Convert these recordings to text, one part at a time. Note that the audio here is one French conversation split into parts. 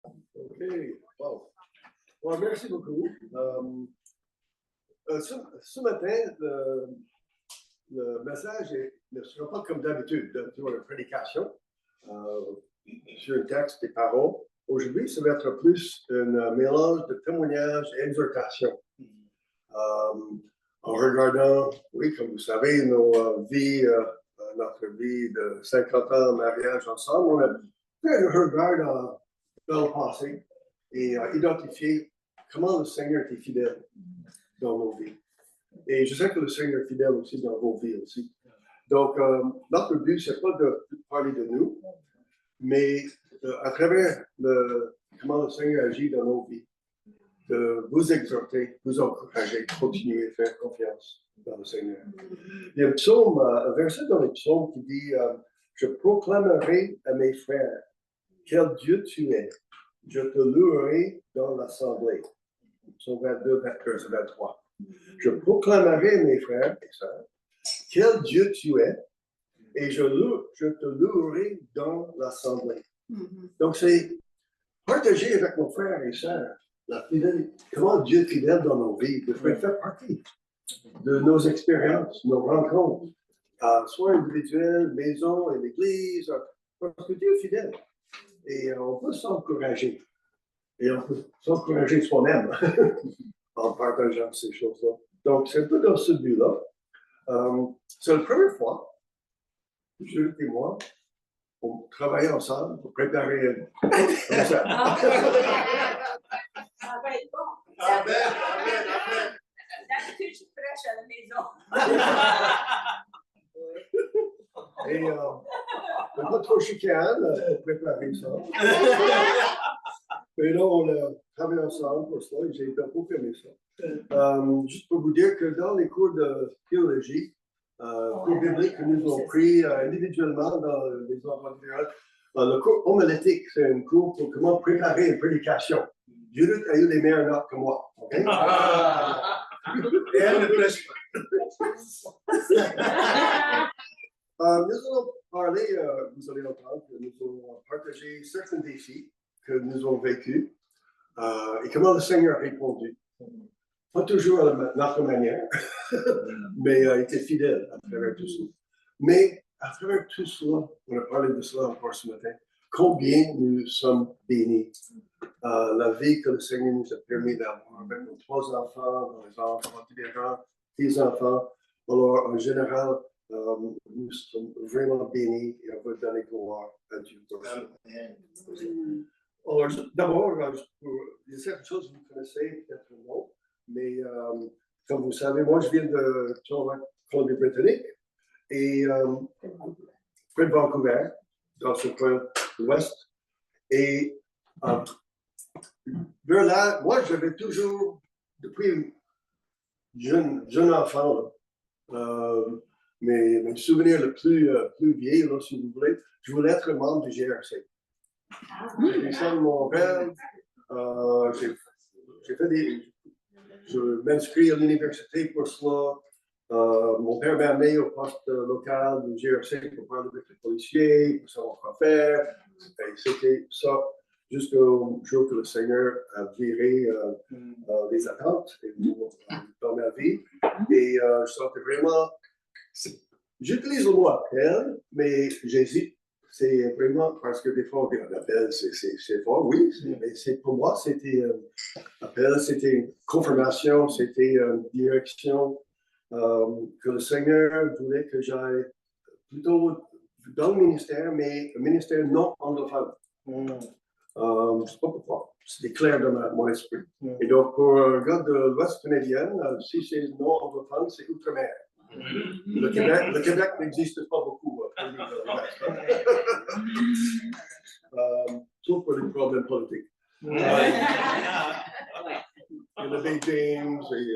OK. Bon. Bon, merci beaucoup. Ce matin, le message ne sera pas comme d'habitude, une prédication sur un texte et paroles. Aujourd'hui, ça va être plus un mélange de témoignages et exhortation. En regardant, oui, comme vous savez, nos vies, notre vie de 50 ans de mariage ensemble, on a fait un regard dans le passé et identifier comment le Seigneur était fidèle dans nos vies. Et je sais que le Seigneur est fidèle aussi dans vos vies aussi. Donc, notre but, ce n'est pas de parler de nous, mais à travers comment le Seigneur agit dans nos vies, de vous exhorter, vous encourager, continuer à faire confiance dans le Seigneur. Il y a un verset dans les psaumes qui dit je proclamerai à mes frères quel Dieu tu es. Je te louerai dans l'assemblée. Psaume 22, verset 23. Je proclamerai, mes frères et sœurs, quel Dieu tu es, et je te louerai dans l'assemblée. Donc, c'est partager avec nos frères et sœurs la fidélité, comment Dieu est fidèle dans nos vies, de faire partie de nos expériences, nos rencontres, soit individuelles, maison et l'église, parce que Dieu est fidèle. Et on peut s'encourager. Et on peut s'encourager soi-même en partageant ces choses-là. Donc, c'est un peu dans ce but-là. C'est la première fois, Jules et moi, on travaille ensemble pour préparer comme ça. Ça va être bon. Amen. D'habitude, je suis fraîche à la maison. Et pas trop chicane pour préparer ça. Mais là, on a travaillé ensemble pour cela et j'ai beaucoup aimé ça. Juste pour vous dire que dans les cours de théologie, cours bibliques que nous avons pris individuellement dans les endroits différents, le cours homilétique, c'est un cours pour comment préparer une prédication. Judith a eu les meilleures notes que moi. Okay? Et elle ne prêche pas. Nous allons parler, vous allez entendre, que nous allons partager certains défis que nous avons vécus et comment le Seigneur a répondu. Pas toujours à notre manière, mais il était fidèle à travers tout ça. Mais à travers tout cela, on a parlé de cela encore ce matin, combien nous sommes bénis. La vie que le Seigneur nous a permis d'avoir avec nos 3 enfants, les enfants différents, 10 enfants. Alors, en général, nous sommes vraiment bénis et on veut donner gloire à Dieu pour ça. Alors, d'abord, il y a certaines choses que vous connaissez, peut-être non, mais comme vous savez, moi, je viens de Colombie-Britannique et près de Vancouver, dans ce coin de l'Ouest. Et vers là, moi, j'avais toujours, depuis jeune enfant, mes souvenirs les plus vieilles, là, si vous voulez, je voulais être membre du GRC. C'était ça mon rêve. Je m'inscris à l'université pour cela. Mon père m'a amené au poste local du GRC pour parler avec les policiers, pour savoir quoi faire. Et c'était ça jusqu'au jour que le Seigneur a viré les attentes dans ma vie. Et je sentais vraiment, j'utilise le mot appel, mais j'hésite. C'est vraiment parce que des fois, on appelle, c'est fort, oui, mais pour moi, c'était appel, c'était une confirmation, c'était une direction que le Seigneur voulait que j'aille plutôt dans le ministère, mais un ministère non anglophone. Je ne sais pas pourquoi, c'était clair dans mon esprit. Et donc, pour un gars de l'Ouest canadien, si c'est non anglophone, c'est Outre-mer. Le Québec n'existe pas beaucoup. Sauf pour les problèmes politiques. Et le Beijing, c'est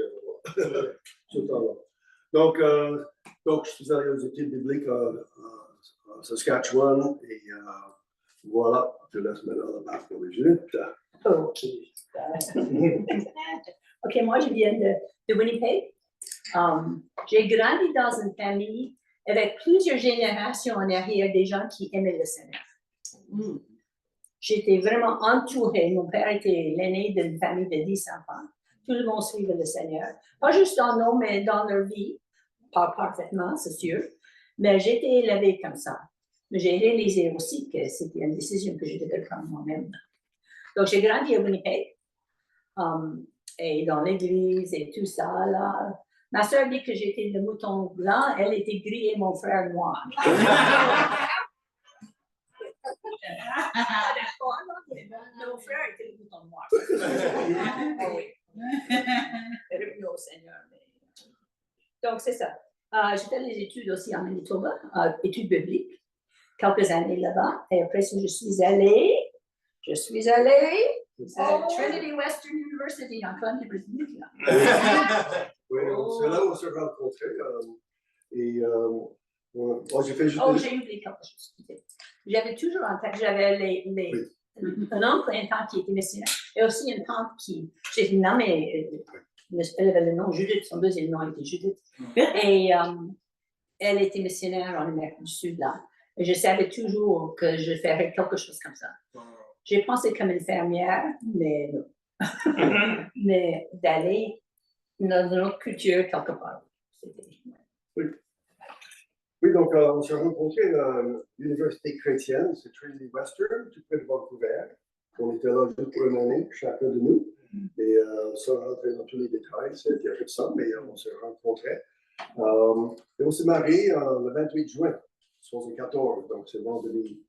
tout temps-là. Donc, je suis allé aux études bibliques à Saskatchewan et voilà, je laisse maintenant la parole pour les Judith. OK. OK, moi, je viens de Winnipeg. J'ai grandi dans une famille avec plusieurs générations en arrière des gens qui aimaient le Seigneur. J'étais vraiment entourée. Mon père était l'aîné d'une famille de 10 enfants. Tout le monde suivait le Seigneur. Pas juste en nom, mais dans leur vie. Pas parfaitement, c'est sûr. Mais j'ai été élevée comme ça. Mais j'ai réalisé aussi que c'était une décision que je devais prendre moi-même. Donc, j'ai grandi à Winnipeg. Et dans l'église et tout ça, là. Ma soeur dit que j'étais le mouton blanc, elle était gris et mon frère noir. Mon frère était le mouton noir. Ah oui. Revenu au Seigneur. Donc, c'est ça. J'ai fait des études aussi en Manitoba, études bibliques, quelques années là-bas. Et après ça, je suis allée à Trinity Western University en Colombie-Britannique. Oui, c'est là où on s'est rencontrés. Moi, j'ai fait juste. Oh, j'ai oublié quelque chose. J'avais toujours en tête, j'avais un oncle et une tante qui étaient missionnaires, et aussi une tante qui, j'ai nommé, elle avait le nom Judith, son deuxième nom était Judith, et elle était missionnaire en Amérique du Sud, là. Et je savais toujours que je ferais quelque chose comme ça. J'ai pensé comme une fermière, mais non. Mais d'aller dans une autre culture quelque part. Oui. Oui, donc on s'est rencontrés à l'université chrétienne, c'est Trinity Western, tout près de Vancouver. On était là juste pour une année, chacun de nous. Et sans rentrer dans tous les détails, c'est intéressant, mais on s'est rencontrés. Et on s'est mariés le 28 juin 1974, donc c'est vendredi,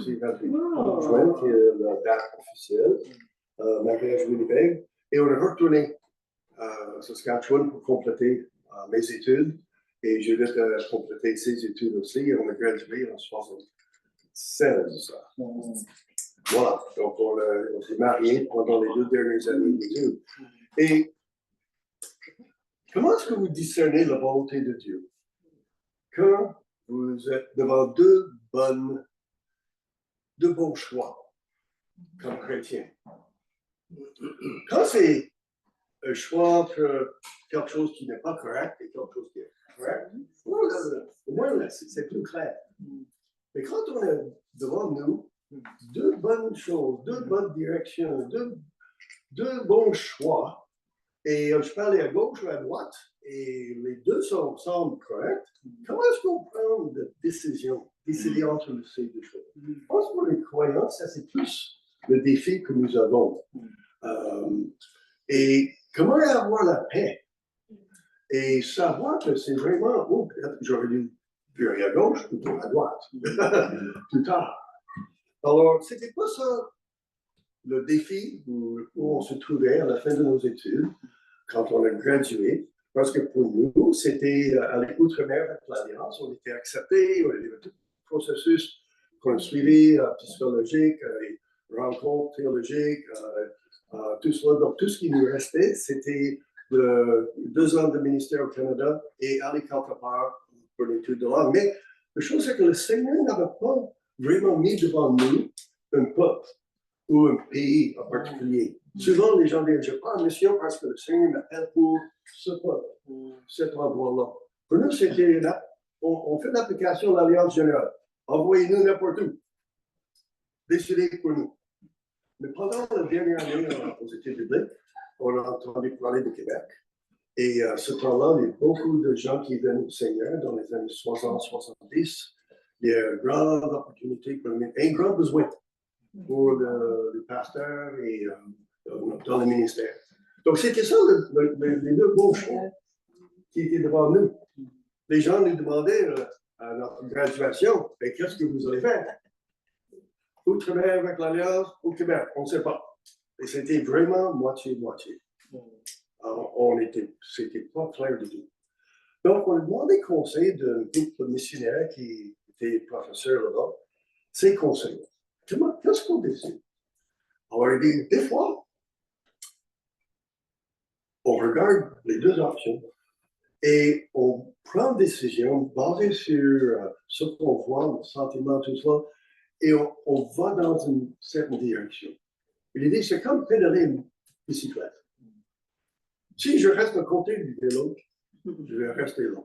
c'est 28 juin qui est la date officielle, mariage Winnipeg. Et on est retourné à Saskatchewan pour compléter mes études. Et Judith a complété ses études aussi. Et on a gradué en 1976. Voilà, donc on s'est mariés pendant les 2 dernières années d'études. Et comment est-ce que vous discernez la volonté de Dieu? Quand vous êtes devant deux bons choix comme chrétien. Quand c'est un choix entre quelque chose qui n'est pas correct et quelque chose qui est correct, au moins c'est plus clair. Mais quand on est devant nous, deux bonnes choses, deux bonnes directions, deux bons choix, et je peux aller à gauche ou à droite, et les deux semblent corrects, comment est-ce qu'on prend une décision, décider entre ces deux choses? Je pense que pour les croyants, ça c'est plus le défi que nous avons. Et comment avoir la paix? Et savoir que c'est vraiment, oh, j'aurais dû virer à gauche plutôt à droite, plus tard. Alors, c'était pas ça le défi où on se trouvait à la fin de nos études, quand on a gradué, parce que pour nous, c'était aller outre-mer avec l'Alliance, on était acceptés, on avait tout le processus qu'on a suivi, psychologique, rencontres théologiques, tout cela. Donc, tout ce qui nous restait, c'était 2 ans de ministère au Canada et aller quelque part pour l'étude de langue. Mais la chose, c'est que le Seigneur n'avait pas vraiment mis devant nous un peuple ou un pays en particulier. Souvent, les gens disent, je prends en mission parce que le Seigneur m'appelle pour ce peuple, pour cet endroit-là. Pour nous, c'était là, on fait l'application de l'Alliance générale. Envoyez-nous n'importe où. Décidez pour nous. Mais pendant la dernière année aux études bibliques, on a entendu parler du Québec. Et ce temps-là, il y a beaucoup de gens qui viennent au Seigneur dans les années 60-70. Il y a une grande opportunité, un grand besoin pour le pasteur et dans le ministère. Donc, c'était ça les deux bons choix qui étaient devant nous. Les gens nous demandaient à notre graduation, mais qu'est-ce que vous allez faire? Outre-mer avec l'Alliance, au Québec, on ne sait pas. Et c'était vraiment moitié-moitié. Alors, c'était pas clair du tout. Donc, on a demandé conseil d'un groupe de missionnaires qui était professeur là-bas. Ces conseils. Qu'est-ce qu'on décide? Alors, il dit, des fois, on regarde les deux options et on prend une décision basée sur ce qu'on voit, le sentiment, tout ça, et on va dans une certaine direction. Il dit, c'est comme pédaler une bicyclette. Si je reste à côté du vélo, je vais rester là.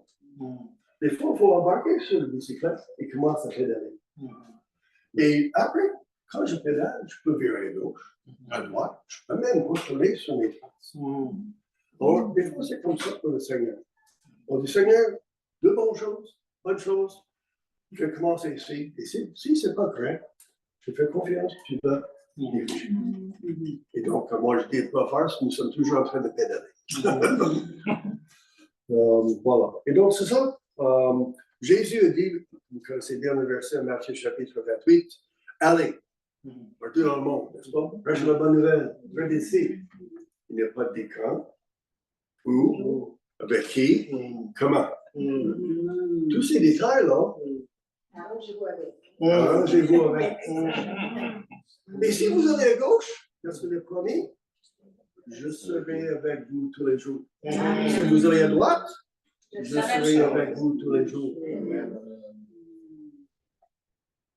Des fois, il faut embarquer sur la bicyclette et commencer à pédaler. Et après, quand je pédale, je peux virer à gauche, à droite, je peux même retourner sur mes traces. Alors, des fois, c'est comme ça pour le Seigneur. On dit, Seigneur, deux bonnes choses. Je vais commencer ici. Et si c'est pas correct, je fais confiance, tu vas diriger. Et donc, moi, je dis pas faire, nous sommes toujours en train de pédaler. Voilà. Et donc, c'est ça. Jésus a dit, vous connaissez bien le verset Matthieu chapitre 28, allez, partout dans le monde, n'est-ce pas? Prêchez la bonne nouvelle, venez ici. Il n'y a pas de décret. Où, avec qui, comment. Tous ces détails-là, arrangez-vous avec. Et si vous allez à gauche, parce que le premier, je serai avec vous tous les jours. Si vous allez à droite, je serai avec vous tous les jours.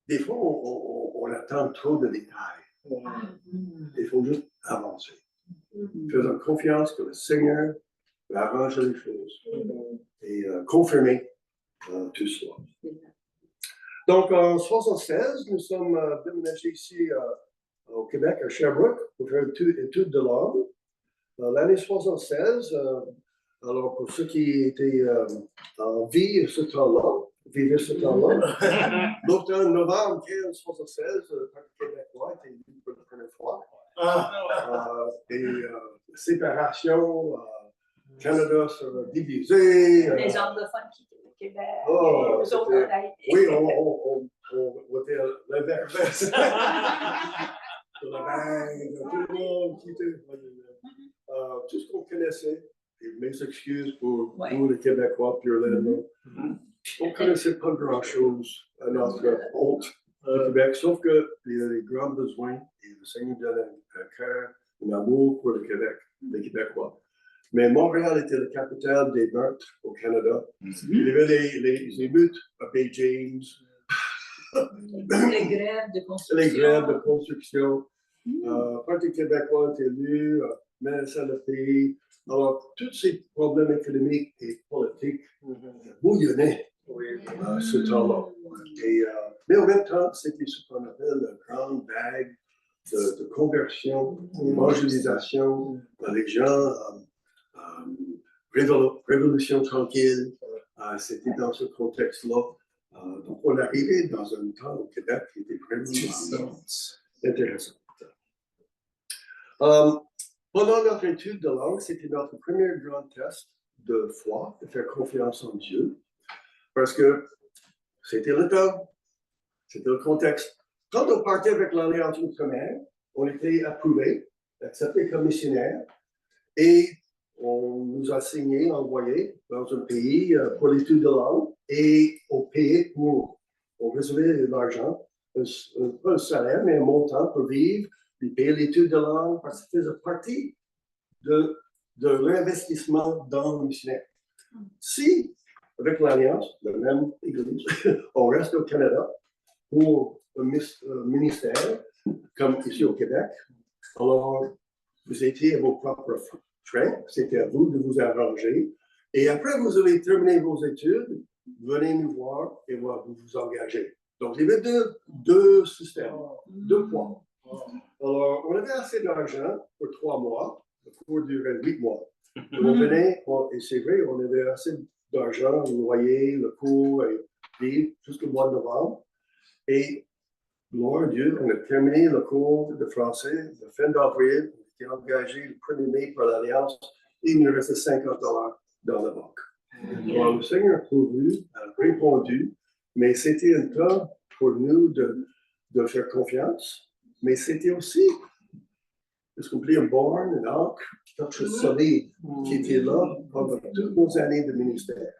Des fois, on attend trop de détails. Il faut juste avancer. Faisons confiance que le Seigneur va arranger les choses et confirmer tout cela. Donc, en 1976, nous sommes déménagés ici au Québec, à Sherbrooke, pour faire une étude de langue. L'année 1976, alors pour ceux qui étaient en vie ce temps-là, vivaient ce temps-là, l'automne novembre 1976, le Parti québécois était élu pour la première fois. Séparation, Canada sera divisé. Les anglophones qui étaient au Québec. Oh, les autres, oui, on était l'inverse. Tout le monde quittait. Tout ce qu'on connaissait, et mes excuses pour vous, les Québécois, pur laine, on ne connaissait pas grand-chose à notre honte au Québec, sauf qu'il y a des grands besoins et le Seigneur donne un cœur, un amour pour le Québec, les Québécois. Mais Montréal était la capitale des meurtres au Canada. Il y avait les émeutes à Bay James. Les grèves de construction. Les grèves de construction. Le Parti québécois est élu, menaçant le pays. Alors, tous ces problèmes économiques et politiques bouillonnaient ce temps-là. Mais en même temps, c'était ce qu'on appelle la grande vague de conversion, d'évangélisation. Les gens, révolution tranquille, c'était dans ce contexte-là. Donc, on arrivait dans un temps au Québec qui était vraiment intéressant. Pendant notre étude de langue, c'était notre premier grand test de foi, de faire confiance en Dieu, parce que c'était le temps, c'était le contexte. Quand on partait avec l'Alliance Outre-mer, on était approuvé, accepté comme missionnaire, et on nous a signé, envoyé dans un pays pour l'étude de langue, et on payait pour, on recevait de l'argent, pas un salaire, mais un montant pour vivre, puis payer l'étude de langue, parce que ça faisait partie de l'investissement dans le missionnaire. Si, avec l'Alliance, la même église, on reste au Canada pour un ministère, comme ici au Québec, alors vous étiez à vos propres frais, c'était à vous de vous arranger. Et après, vous avez terminé vos études, venez nous voir et vous vous engagez. Donc, il y avait deux systèmes, deux points. Alors, on avait assez d'argent pour 3 mois, le cours durait 8 mois. On venait, et c'est vrai, on avait assez d'argent, le loyer, le cours, et vivre jusqu'au mois de novembre. Et, gloire à Dieu, on a terminé le cours de français, la fin d'avril, on était engagé le 1er mai par l'Alliance, et il nous restait $50 dans la banque. Alors, le Seigneur a pourvu, a répondu, mais c'était un temps pour nous de faire confiance. Mais c'était aussi, parce qu'on voulait un borne, un ancre, quelque chose de solide qui était là pendant toutes nos années de ministère.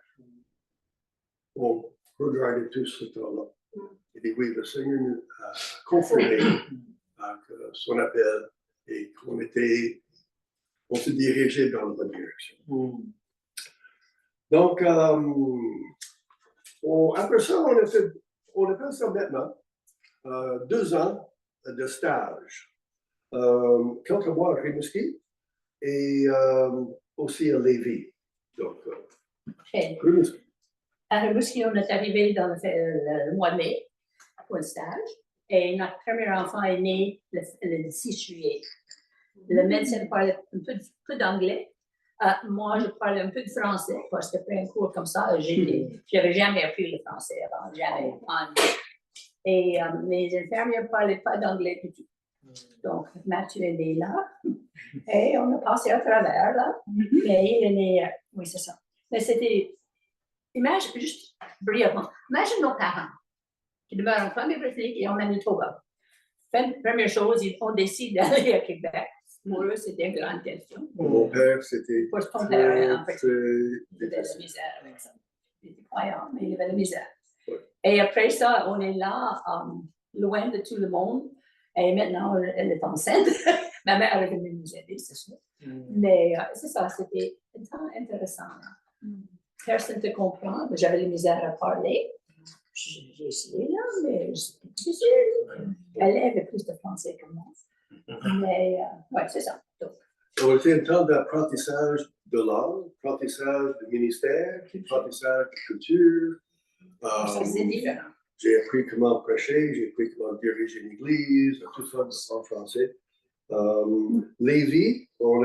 On regardait tout ce temps-là. Et oui, le Seigneur nous a confirmé son appel et on se dirigeait dans la bonne direction. Donc, après ça, on a fait ça maintenant, 2 ans de stage. Quelques mois à Rimouski et aussi à Lévis. Donc, Rimouski. À Rimouski, on est arrivé dans le mois de mai pour un stage. Et notre premier enfant est né le 6 juillet. Le médecin parlait un peu d'anglais. Moi, je parlais un peu de français parce qu'après un cours comme ça, j'avais jamais appris le français avant, jamais. Et mes infirmières ne parlaient pas d'anglais du tout. Donc, Mathieu est né là. Et on a passé à travers là. Mais il est né, oui, c'est ça. Mais c'était, imagine, juste brièvement, imagine nos parents qui demeurent en Colombie-Britannique et en Manitoba. Première chose, on décide d'aller à Québec. Pour eux, c'était une grande question. Pour mon père, c'était. Pour ton père, en fait. Il avait la misère avec ça. Il était croyant, mais il avait la misère. Et après ça, on est là, loin de tout le monde. Et maintenant, elle est enceinte. Ma mère est venue nous aider, c'est sûr. Mais c'est ça, c'était un temps intéressant. Personne ne te comprend. J'avais la misère à parler. J'ai essayé là, mais c'était difficile. Elle avait plus de français que moi. Mais oui, c'est ça. Donc. On a fait un temps d'apprentissage de langue, apprentissage du ministère, apprentissage de culture. Ça, c'est différent. J'ai appris comment prêcher, j'ai appris comment diriger une église, tout ça en français. Lévis, on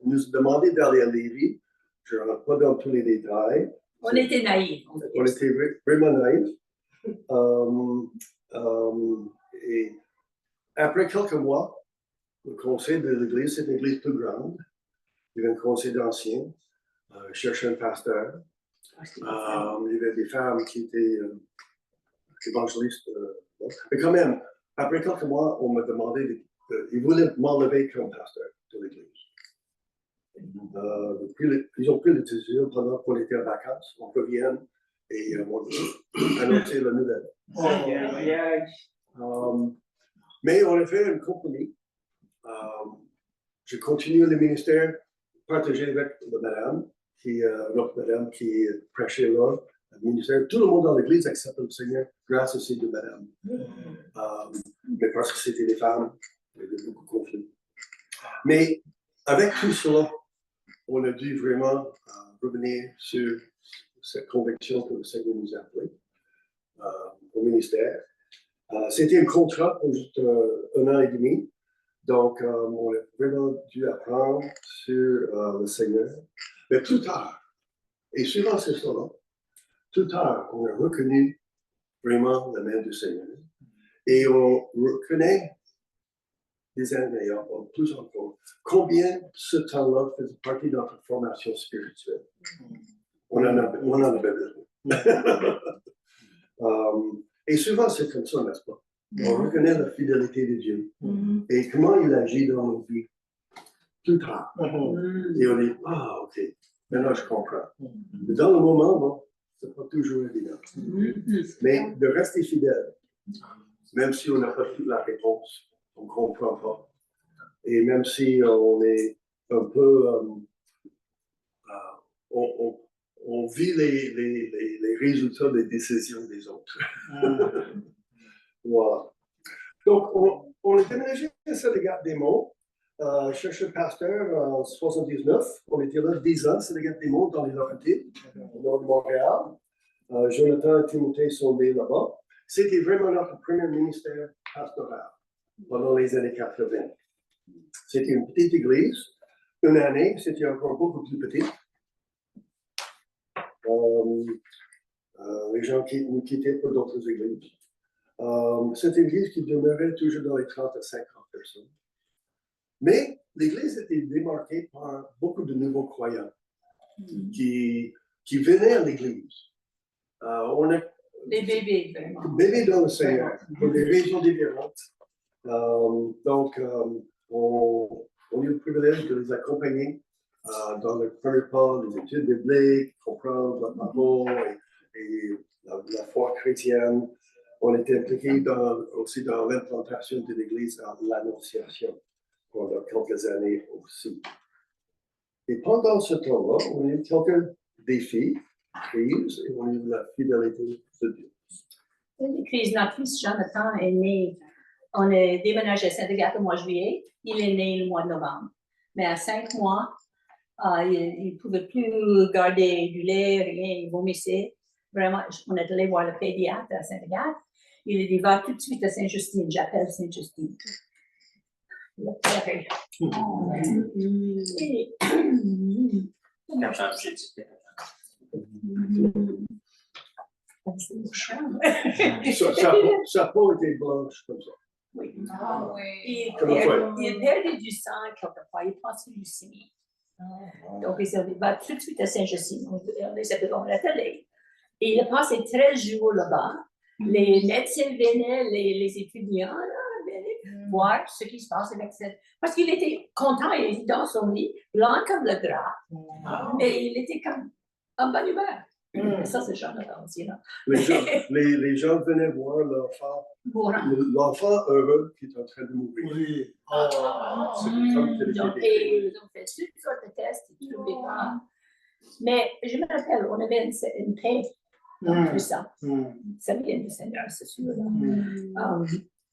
nous a demandé d'aller à Lévis. Je ne rentre pas dans tous les détails. On était naïfs. On était vraiment naïfs. Et après quelques mois, le conseil de l'église, c'est une église plus grande. Il y avait un conseil d'anciens, cherchait un pasteur. Il y avait des femmes qui étaient évangélistes. Mais quand même, après quelques mois, on m'a demandé, ils voulaient m'enlever comme pasteur de l'église. Ils ont pris le décision pendant qu'on était en vacances, on revienne et on a annoncé la nouvelle. Mais on a fait un compromis. Je continue le ministère partagé avec la madame, notre madame qui prêchait là, le ministère. Tout le monde dans l'église accepte le Seigneur grâce à ces deux madames. Mais parce que c'était des femmes, il y avait beaucoup de conflits. Mais avec tout cela, on a dû vraiment revenir sur cette conviction que le Seigneur nous a appelés au ministère. C'était un contrat pour juste 1 an et demi. Donc, on a vraiment dû apprendre sur le Seigneur. Mais plus tard, et souvent c'est cela, plus tard, on a reconnu vraiment la main du Seigneur. Et on reconnaît des années, plus encore, combien ce temps-là faisait partie de notre formation spirituelle. On en avait besoin. Et souvent, c'est comme ça, n'est-ce pas? On reconnaît la fidélité de Dieu et comment il agit dans nos vies plus tard. Et on dit, ok, maintenant je comprends. Mais dans le moment, bon, c'est pas toujours évident. Mais de rester fidèle, même si on n'a pas toute la réponse, on ne comprend pas. Et même si on est un peu, on vit les résultats des décisions des autres. Voilà. Donc, on a déménagé à Sénégal-des-Monts, cherché un pasteur en 79. On était là 10 ans, Sénégal-des-Monts, dans les Laurentides, au nord de Montréal. Jonathan et Timothée sont nés là-bas. C'était vraiment notre premier ministère pastoral pendant les années 80. C'était une petite église. Une année, c'était encore beaucoup plus petit. Les gens nous quittaient pour d'autres églises. Cette église qui demeurait toujours dans les 30 à 50 personnes. Mais l'église était démarquée par beaucoup de nouveaux croyants qui venaient à l'église. Des bébés, vraiment. Bébés dans le Seigneur, pour des raisons différentes. Donc, on a eu le privilège de les accompagner dans le premier pas des études bibliques, comprendre la parole et la foi chrétienne. On était impliqués aussi dans l'implantation de l'Église à l'Annonciation pendant quelques années aussi. Et pendant ce temps-là, on a eu quelques défis, crises, et on a eu la fidélité de Dieu. Une crise, notre fils Jonathan est né, on est déménagé à Saint-Agathe au mois de juillet, il est né le mois de novembre. Mais à 5 mois, il ne pouvait plus garder du lait, rien, il vomissait. Vraiment, on est allé voir le pédiatre à Saint-Agathe. Il a dit, va tout de suite à Sainte-Justine, j'appelle Sainte-Justine. Le père est Sa peau était blanche comme ça. oui. Ah oui. Il perdait du sang quelquefois, il passait du leucémie. Donc, il s'est dit, va tout de suite à Saint-Justine. On les appelait dans la télé. Et il a passé 13 jours là-bas. Les médecins venaient, les étudiants venaient voir ce qui se passe avec cette. Parce qu'il était content, il était dans son lit, blanc comme le drap. Mais il était comme en bonne humeur. Ça, c'est charmant aussi. Là. Les gens venaient voir l'enfant heureux qui est en train de mourir. Oui. C'est comme tel Donc, qu'il et était. ils ont fait toutes sortes de tests, ils ne trouvaient pas. Mais je me rappelle, on avait une paix dans tout ça. Ça vient du Seigneur, c'est sûr.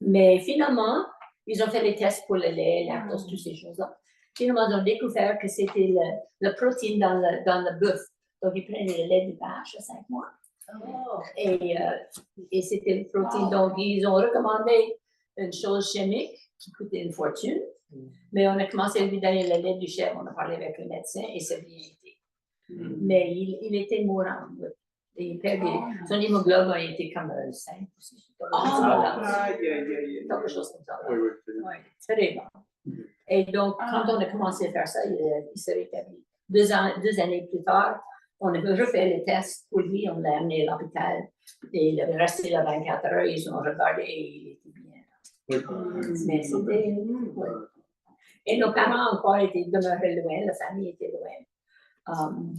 Mais finalement, ils ont fait les tests pour le lait, la lactose, toutes ces choses-là. Finalement, ils ont découvert que c'était le protéine dans le bœuf. Donc, ils prenaient le lait de vache à 5 mois. Et c'était le protéine. Donc, ils ont recommandé une chose chimique qui coûtait une fortune. Mais on a commencé à lui donner le lait du chèvre. On a parlé avec le médecin et ça a bien été. Mais il était mourant. Il perdait, son hémoglobine était comme 5 ou 6. Quelque chose comme ça. Oui. Oui, très bon. Et donc, quand on a commencé à faire ça, il s'est rétabli. 2 années plus tard, on a refait les tests pour lui, on l'a amené à l'hôpital. Et il avait resté là 24 heures, ils ont regardé et il était bien. Mais c'était. Ouais. Et nos parents encore étaient demeurés loin, la famille était loin.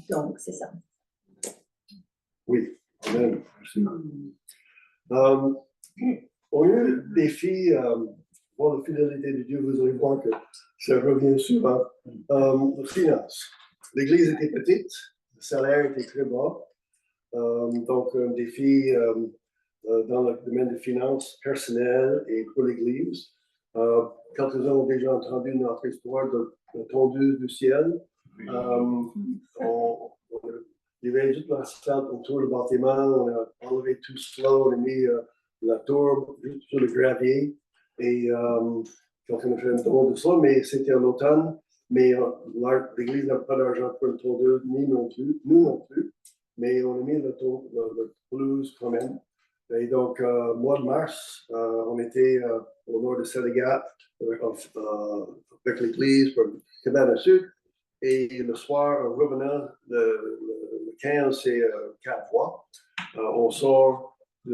Donc, c'est ça. Oui, amen. On a eu des filles, pour la fidélité de Dieu, vous allez voir que ça revient souvent. Finances. L'église était petite, le salaire était très bas. Donc, un défi dans le domaine des finances personnelles et pour l'église. Quelques-uns ont déjà entendu notre histoire de tondeuse du ciel. Il y avait toute l'asphalte autour du bâtiment, on a enlevé tout cela, on a mis la tour juste sur le gravier. Et quand on a fait un tour de ça, mais c'était en automne, mais l'église n'a pas d'argent pour une tondeuse, nous non plus. Mais on a mis la pelouse quand même. Et donc, mois de mars, on était au nord de Sénégal avec l'église pour Cabane à Sud. Et le soir, en revenant, le 15, c'est 4 voies. On sort du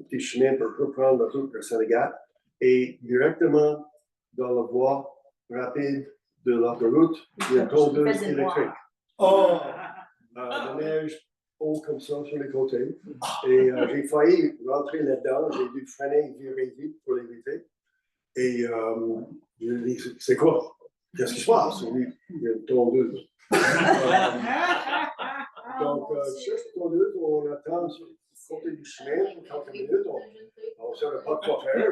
petit chemin pour reprendre la route vers Sénégal. Et directement dans la voie rapide de l'autoroute, il y a une tondeuse électrique. La neige haut comme ça sur les côtés. Et j'ai failli rentrer là-dedans. J'ai dû freiner, virer vite pour l'éviter. Et je dis, c'est quoi? Qu'est-ce qui se passe? Il y a une tondeuse. Donc, juste tondeuse, on attend sur le côté du chemin pour quelques minutes. On ne savait pas quoi faire.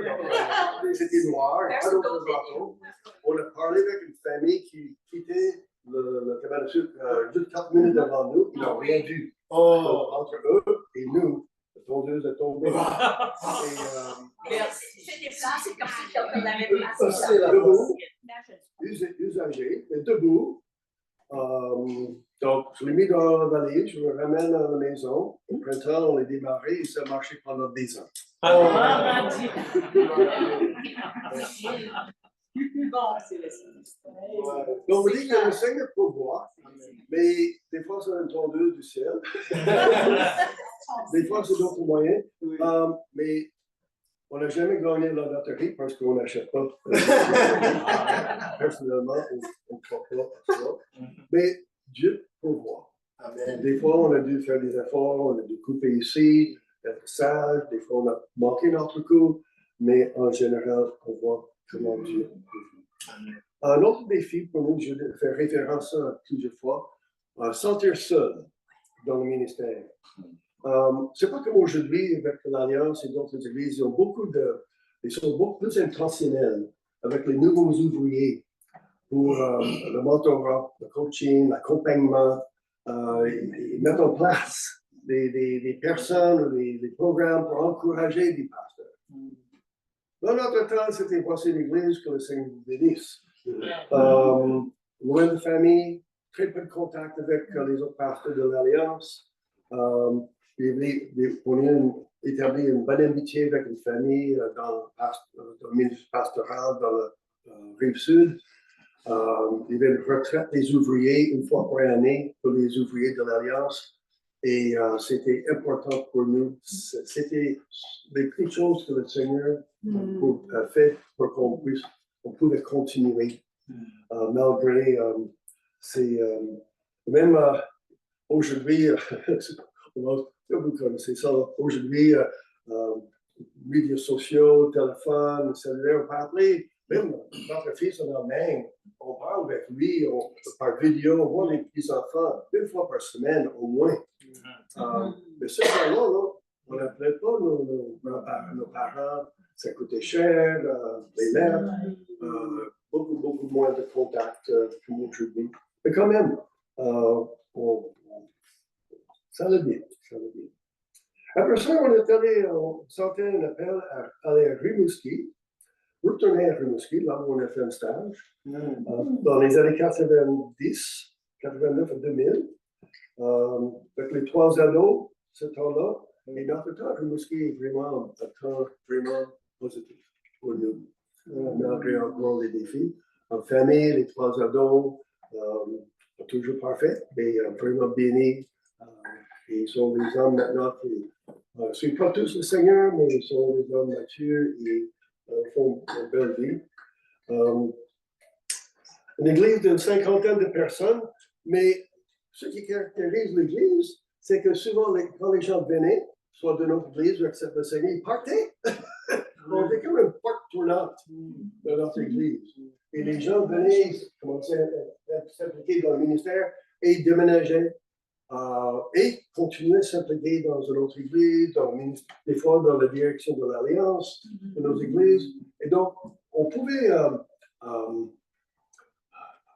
Donc, c'était noir, pas d'autre bateau. On a parlé avec une famille qui quittait le cabane sud juste 4 minutes devant nous. Ils n'ont rien vu. Donc, entre eux et nous, la tondeuse est tombée. C'est déplacé comme si quelqu'un l'avait placé. Debout, usagé, mais debout. Donc, je l'ai mis dans la valise, je le ramène à la maison. Au printemps, on l'a démarré et ça a marché pendant 10 ans. Bon, c'est le Donc, on dit que le Seigneur pourvoit, mais des fois, c'est une tondeuse du ciel. Des fois, c'est d'autres moyens. Mais on n'a jamais gagné la loterie parce qu'on n'achète pas. Personnellement, on ne croit pas à ça. Mais Dieu pourvoit. Des fois, on a dû faire des efforts, on a dû couper ici, être sage. Des fois, on a manqué notre coup. Mais en général, on voit comment Dieu pourvoit. Un autre défi pour nous, je vais faire référence à ça plusieurs fois, sentir seul dans le ministère. C'est pas comme aujourd'hui avec l'Alliance et d'autres églises, ils sont beaucoup plus intentionnels avec les nouveaux ouvriers pour le mentorat, le coaching, l'accompagnement. Ils mettent en place des personnes ou des programmes pour encourager des pasteurs. Dans notre temps, c'était voici l'Église, que le Seigneur vous bénisse. Loin de famille, très peu de contact avec les autres pasteurs de l'Alliance. On a établi une bonne amitié avec une famille dans le ministère pastoral dans la rive sud. Il y avait une retraite des ouvriers une fois par année pour les ouvriers de l'Alliance. Et c'était important pour nous. C'était des petites choses que le Seigneur a fait pour qu'on pouvait continuer. Malgré, c'est même aujourd'hui, vous connaissez ça, aujourd'hui, médias sociaux, téléphone, cellulaire, on peut appeler, même notre fils en Allemagne, on parle avec lui par vidéo, on voit les petits-enfants une fois par semaine au moins. Mais ce temps-là, on n'appelait pas nos parents, ça coûtait cher, les lettres, beaucoup moins de contacts qu'aujourd'hui. Mais quand même, ça allait bien, ça allait bien. Après ça, on est allé, on sentait un appel à aller à Rimouski, retourner à Rimouski, là où on a fait un stage, dans les années 90, 89 à 2000, avec les 3 ados, ce temps-là. Et notre temps, Rimouski est vraiment un temps vraiment positif pour nous, malgré encore les défis. En famille, les 3 ados, pas toujours parfaits, mais vraiment bénis. Ils sont des hommes maintenant qui ne suivent pas tous le Seigneur, mais ils sont des hommes matures et font une belle vie. Une église d'une 50aine de personnes, mais ce qui caractérise l'église, c'est que souvent, quand les gens venaient, soit de notre église ou acceptent le Seigneur, ils partaient. On était comme une porte tournante de notre église. Et les gens venaient, commençaient à s'impliquer dans le ministère et déménageaient. Et continuer à s'impliquer dans une autre église, des fois dans la direction de l'Alliance, de nos églises. Et donc, on pouvait,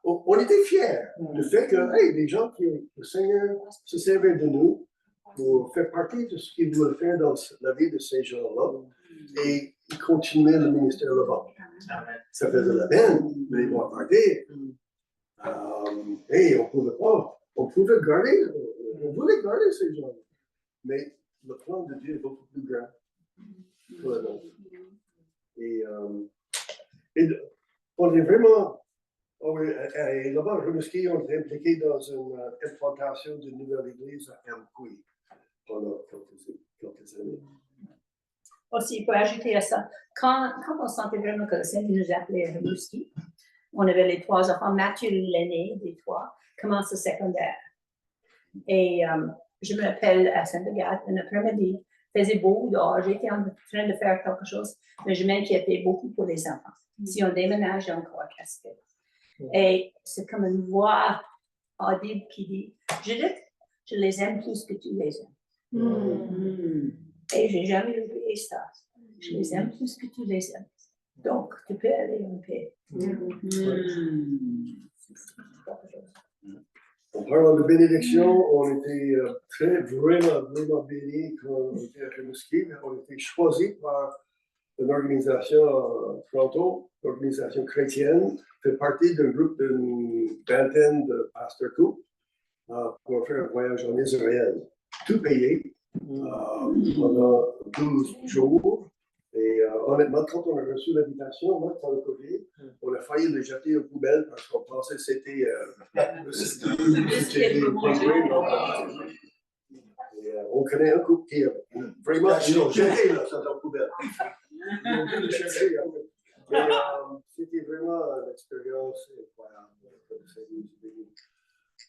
on était fiers du fait que, hey, les gens le Seigneur se servait de nous pour faire partie de ce qu'il voulait faire dans la vie de ces gens-là. Et ils continuaient le ministère là-bas. Ça faisait la peine de les voir partir. Et on pouvait garder. On voulait garder ces gens, mais le plan de Dieu est beaucoup plus grand pour le monde. Et on est vraiment, là-bas, à Rimouski, on est impliqué dans une implantation d'une nouvelle église à Amqui pendant quelques années. Aussi, il faut ajouter à ça, quand on sentait vraiment que le Seigneur nous appelait à Rimouski, on avait les 3 enfants, Mathieu l'aîné des 3, commence le secondaire. Et je me rappelle à Sainte-Agathe, un après-midi, il faisait beau dehors, j'étais en train de faire quelque chose, mais je m'inquiétais beaucoup pour les enfants. Si on déménage encore à Cascade. Et c'est comme une voix audible qui dit, Judith, je les aime plus que tu les aimes. Et je n'ai jamais oublié ça. Je les aime plus que tu les aimes. Donc, tu peux aller en paix. En parlant de bénédiction, on était vraiment bénis quand on était à Rimouski. On était choisis par une organisation à Toronto, une organisation chrétienne, fait partie d'un groupe d'une vingtaine de pasteurs couples pour faire un voyage en Israël, tout payé pendant 12 jours. Et honnêtement, quand on a reçu l'invitation, moi, pour le COVID, on a failli le jeter aux poubelles parce qu'on pensait que c'était on connaît un couple qui a vraiment jeté ça dans la poubelle. Ils ont dû le chercher. C'était vraiment une expérience incroyable.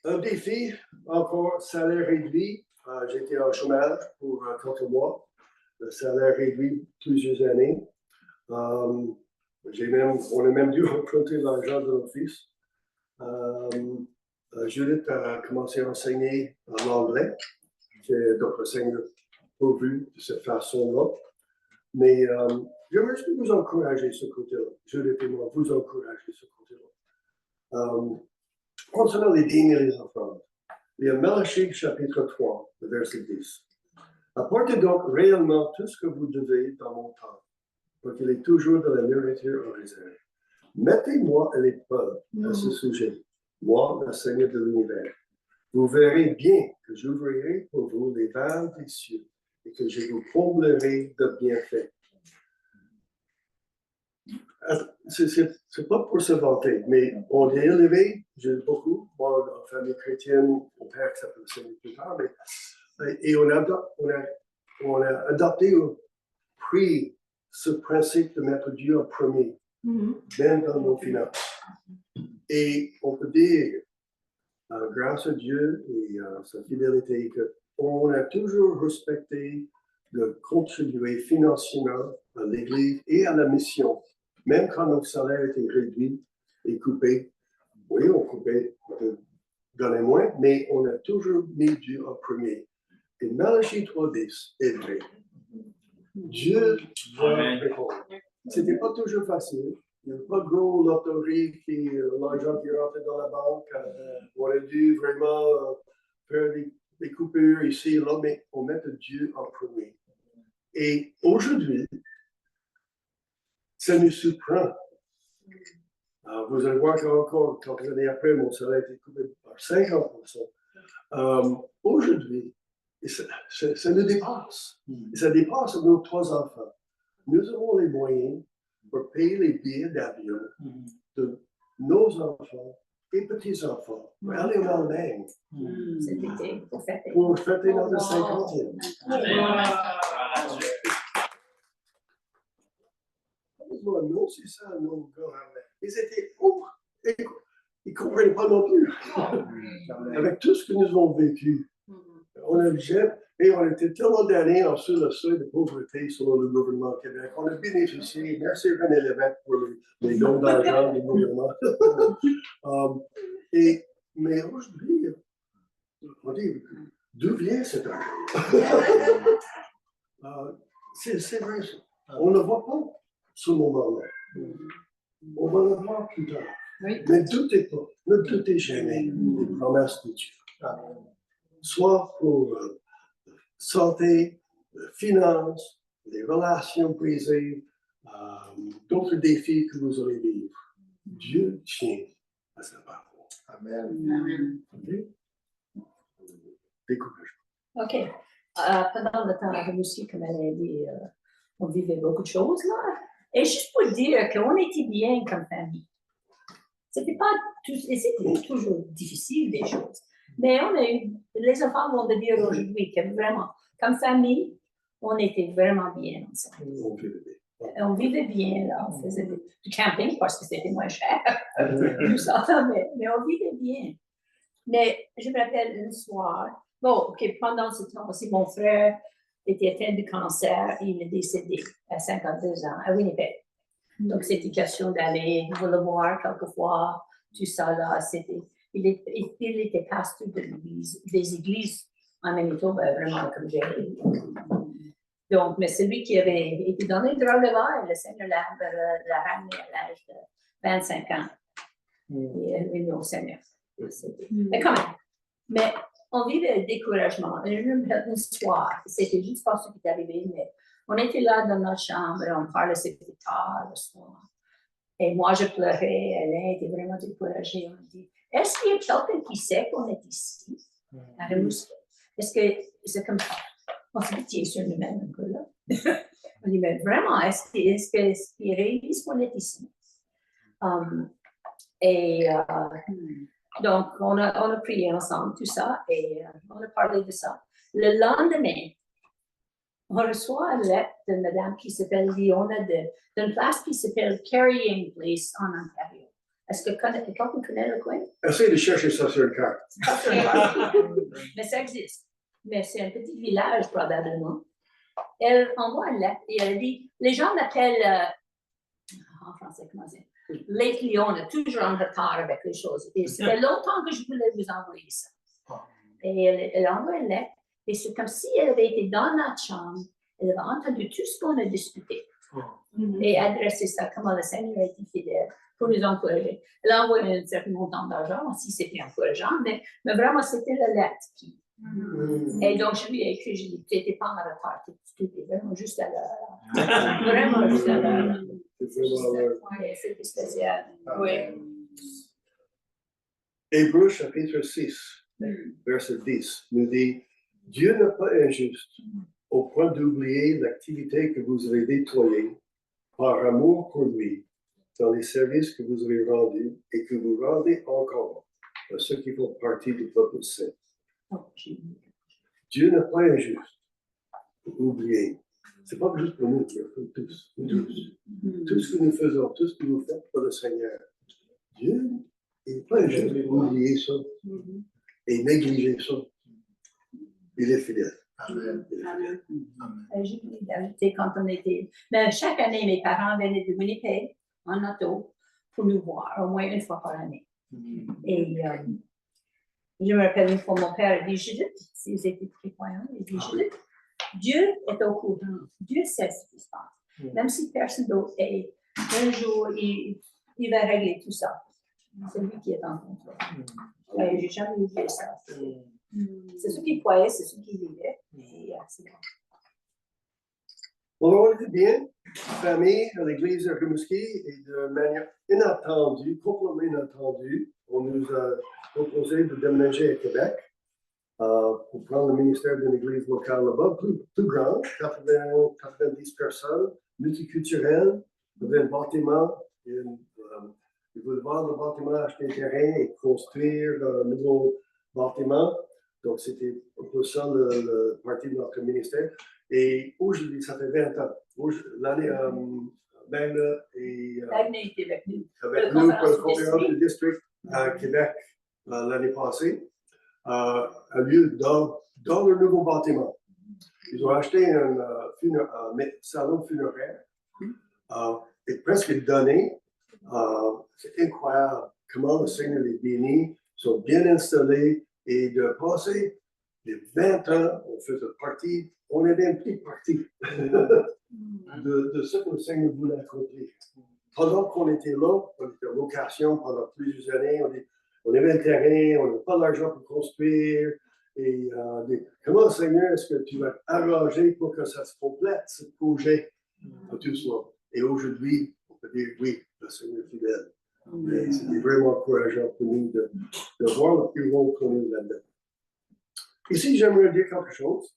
Un défi, encore, salaire réduit. J'étais en chômage pour quelques mois. Le salaire réduit plusieurs années. On a même dû emprunter l'argent de notre fils. Judith a commencé à enseigner en anglais. Donc, le Seigneur pourvu de cette façon-là. Mais j'aimerais juste vous encourager ce côté-là. Judith et moi, vous encourager ce côté-là. Concernant les dîmes et les offrandes, Il y a Malachie chapitre 3, le verset 10. Apportez donc réellement tout ce que vous devez dans mon temps, pour qu'il est toujours de la nourriture en réserve. Mettez-moi à l'épreuve à ce sujet, moi, le Seigneur de l'univers. Vous verrez bien que j'ouvrirai pour vous les valves des cieux et que je vous comblerai de bienfaits. C'est pas pour se vanter, mais on est élevé, j'ai beaucoup, moi, en famille chrétienne, mon père qui s'appelle Seigneur plus tard, et on a adopté ou pris ce principe de mettre Dieu en premier, même dans nos finances. Et on peut dire, grâce à Dieu et à sa fidélité, qu'on a toujours respecté de contribuer financièrement à l'Église et à la mission, même quand nos salaires étaient réduits et coupés. Oui, on coupait, on donnait moins, mais on a toujours mis Dieu en premier. Et Malachie 3:10 est vrai. Dieu va répondre. C'était pas toujours facile. Il n'y a pas de gros loterie qui, l'argent qui rentrait dans la banque. On a dû vraiment faire des coupures ici et là, mais on met Dieu en premier. Et aujourd'hui, ça nous surprend. Alors, vous allez voir qu'encore, quelques années après, mon salaire a été coupé par 50%. Aujourd'hui, ça nous dépasse. Et ça dépasse nos 3 enfants. Nous avons les moyens pour payer les billets d'avion de nos enfants et petits-enfants pour aller en Allemagne Cet été, pour fêter. pour fêter notre 50e. Non, c'est ça, nos gars. Ils étaient ils ne comprenaient pas non plus. Avec tout ce que nous avons vécu, on a et on était tellement d'années en dessous le seuil de pauvreté selon le gouvernement du Québec. On a bénéficié, merci René Lévesque pour les dons d'argent du gouvernement. Mais aujourd'hui, on dit, d'où vient cet argent? C'est vrai, on ne voit pas ce moment-là. On va le voir plus tard. Oui. Ne doutez jamais des promesses de Dieu. Soit pour santé, finances, les relations brisées, d'autres défis que vous allez vivre. Dieu tient à sa parole. Amen. Okay? Découragement. OK. Pendant le temps à Russie, comme elle a dit, on vivait beaucoup de choses là. Et juste pour dire qu'on était bien comme famille. C'était toujours difficile des choses. Mais on a eu, les enfants vont te dire aujourd'hui que vraiment, comme famille, on était vraiment bien ensemble. On vivait bien, là, on faisait du camping parce que c'était moins cher. Tout ça, mais on vivait bien. Mais je me rappelle un soir, pendant ce temps aussi, mon frère était atteint de cancer et il est décédé à 52 ans à Winnipeg. Donc, c'était question d'aller le voir quelquefois, tout ça là, il était pasteur des églises en Manitoba, vraiment comme j'ai dit. Donc, mais celui qui avait été dans les drogues là, le Seigneur l'a ramené à l'âge de 25 ans. Et est venu au Seigneur. Mais quand même. Mais on vivait le découragement. Un soir, c'était juste pas ce qui est arrivé, mais on était là dans notre chambre, on parlait, c'était tard le soir. Et moi, je pleurais, elle était vraiment découragée. On dit, est-ce qu'il y a quelqu'un qui sait qu'on est ici, à Rimouski? Est-ce que c'est comme ça? On se dit, tiens, sur nous-mêmes un peu là. On dit, mais vraiment, est-ce qu'ils réalisent qu'on est ici? Donc, on a prié ensemble, tout ça, et on a parlé de ça. Le lendemain, on reçoit une lettre de madame qui s'appelle Liona d'une place qui s'appelle Carrying Place en Ontario. Est-ce que quelqu'un connaît le coin? Essayez de chercher ça sur une carte. Mais ça existe. Mais c'est un petit village, probablement. Elle envoie une lettre et elle dit, les gens l'appellent, en français, comment c'est? Lake Liona, toujours en retard avec les choses. Et ça fait longtemps que je voulais vous envoyer ça. Et elle envoie une lettre. Et c'est comme si elle avait été dans notre chambre, elle avait entendu tout ce qu'on a discuté. Et adressé ça, comment le Seigneur a été fidèle. pour nous encourager. Elle a envoyé un certain montant d'argent, aussi c'était encourageant, mais vraiment c'était la lettre qui. Et donc je lui ai écrit, je lui ai dit, tu n'étais pas en retard, tu étais vraiment juste à l'heure. Vraiment juste à l'heure. Oui, c'était spécial. Oui. Hébreux chapitre 6, verset 10, nous dit, Dieu n'est pas injuste au point d'oublier l'activité que vous avez déployée par amour pour lui dans les services que vous avez rendus et que vous rendez encore à ceux qui font partie du peuple saint. Dieu n'est pas injuste. Oublier. C'est pas juste pour nous, c'est pour tous. Tout ce que nous faisons, tout ce que nous faites pour le Seigneur. Dieu n'est pas injuste d'oublier ça et négliger ça. Il est fidèle. Amen. J'ai ajouté quand on était. Mais chaque année, mes parents venaient de Winnipeg en auto pour nous voir, au moins une fois par année. Et je me rappelle une fois, mon père a dit, Judith, s'ils étaient prévoyants, il dit, Judith, Dieu est au courant, Dieu sait ce qui se passe. Même si personne d'autre est, un jour, il va régler tout ça. C'est lui qui est en contrôle. Je n'ai jamais oublié ça. C'est ce qu'il croyait, c'est ce qu'il vivait. Et c'est bon. On le dit bien, famille à l'église de Rimouski, et de manière inattendue, complètement inattendue, on nous a proposé de déménager à Québec pour prendre le ministère d'une église locale là-bas, plus grande, 90 personnes, multiculturelle, il y avait un bâtiment, ils voulaient vendre le bâtiment, acheter un terrain et construire un nouveau bâtiment. Donc, c'était un peu ça le parti de notre ministère. Et aujourd'hui, ça fait 20 ans. L'année, Magna et était avec nous. avec nous pour la conférence du district à Québec l'année passée, a lieu dans le nouveau bâtiment. Ils ont acheté un salon funéraire et presque donné. C'est incroyable comment le Seigneur les bénit, sont bien installés et de passer les 20 ans, on faisait partie, on était une petite partie de ce que le Seigneur voulait accomplir. Pendant qu'on était là, on était en location pendant plusieurs années, on avait un terrain, on n'avait pas d'argent pour construire. Et comment, Seigneur, est-ce que tu vas arranger pour que ça se complète, ce projet, tout ça? Et aujourd'hui, on peut dire oui, le Seigneur est fidèle. Et c'était vraiment encourageant pour nous de voir le plus long qu'on est là-dedans. Ici, j'aimerais dire quelque chose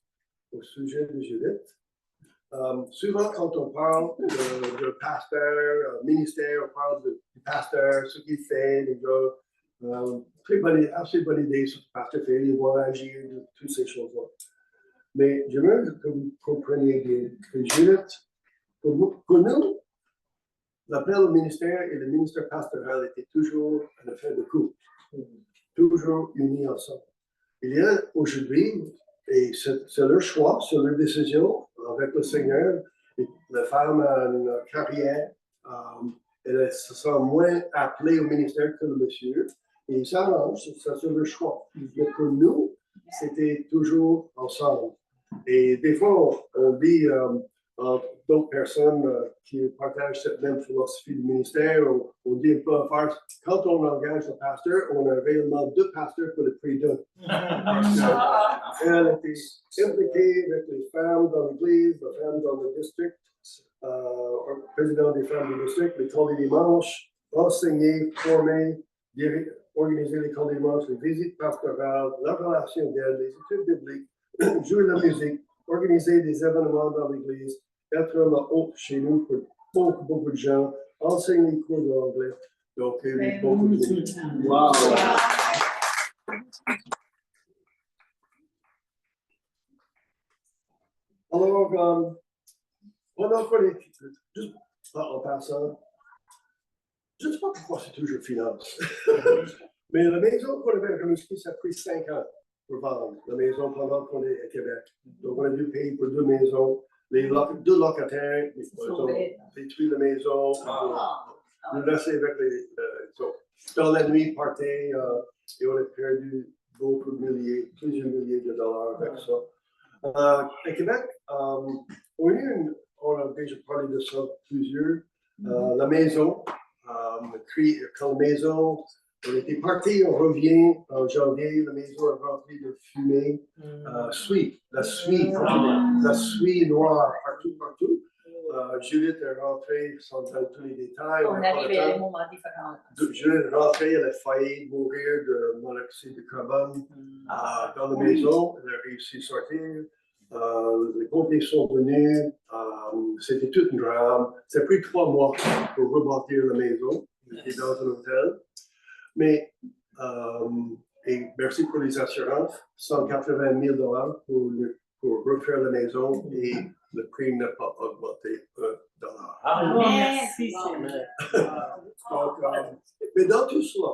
au sujet de Judith. Souvent, quand on parle de pasteur, ministère, on parle du pasteur, ce qu'il fait, les gars, assez bonne idée sur ce que le pasteur fait, les voyages, toutes ces choses-là. Mais j'aimerais que vous compreniez bien que Judith, pour nous, l'appel au ministère et le ministère pastoral étaient toujours une affaire de couple, toujours unis ensemble. Il y a aujourd'hui, et c'est leur choix, c'est leur décision avec le Seigneur. La femme a une carrière, elle se sent moins appelée au ministère que le monsieur, et ils s'arrangent, c'est leur choix. Mais pour nous, c'était toujours ensemble. Et des fois, on dit entre d'autres personnes qui partagent cette même philosophie du ministère, on dit un peu en farce, quand on engage le pasteur, on a réellement deux pasteurs pour le prix d'un. Elle était impliquée avec les femmes dans l'église, les femmes dans le district, président des femmes du district, les camps des dimanches, enseigner, former, organiser les camps des dimanches, les visites pastorales, la relation d'aide, les études bibliques, jouer la musique, organiser des événements dans l'église, être un hôte chez nous pour beaucoup de gens, enseigner les cours d'anglais. Donc, il y a eu beaucoup de wow. Alors, pendant qu'on est, juste en passant, je ne sais pas pourquoi c'est toujours finance. Mais la maison qu'on avait à Rimouski, ça a pris 5 ans pour vendre. La maison pendant qu'on est à Québec. Donc, on a dû payer pour 2 maisons. Les deux locataires, ils ont détruit la maison. Nous laisser avec les. Dans la nuit, partait et on a perdu beaucoup de milliers, plusieurs milliers de dollars avec ça. À Québec, on a déjà parlé de ça plusieurs. La maison, Quand la maison, on était parti, on revient en janvier, la maison est remplie de fumée, la suie noire partout. Judith est rentrée, sans dans tous les détails. On arrive à des moments différents. Judith est rentrée, elle a failli mourir de monoxyde de carbone dans la maison. Elle a réussi à sortir. Les pompiers sont venus. C'était tout un drame. Ça a pris 3 mois pour rebâtir la maison. Elle était dans un hôtel. Mais, et merci pour les assurances, 180 000 $ pour refaire la maison et le prix n'a pas augmenté $1. Merci. Donc, mais dans tout cela,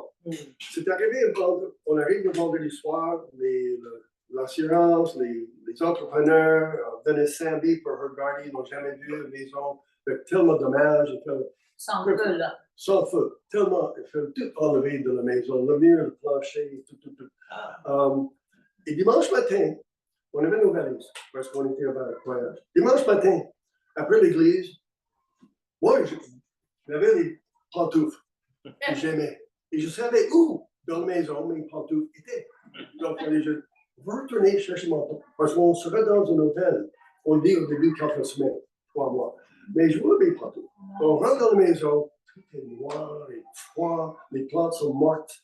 c'est arrivé, on arrive le vendredi soir, l'assurance, les entrepreneurs venaient samedi pour regarder, ils n'ont jamais vu la maison, avec tellement de dommages, Sans feu, là. sans feu, tellement, il faut tout enlever de la maison, le mur, le plancher, tout. Et dimanche matin, on avait nos valises, parce qu'on était en voyage. Dimanche matin, après l'église, moi, j'avais les pantoufles que j'aimais. Et je savais où, dans la maison, mes pantoufles étaient. Donc, je vais retourner chercher mon pantoufle, parce qu'on serait dans un hôtel, on dit au début 4 semaines, 3 mois. Mais je voulais mes pantoufles. On rentre dans la maison, tout est noir et froid, les plantes sont mortes.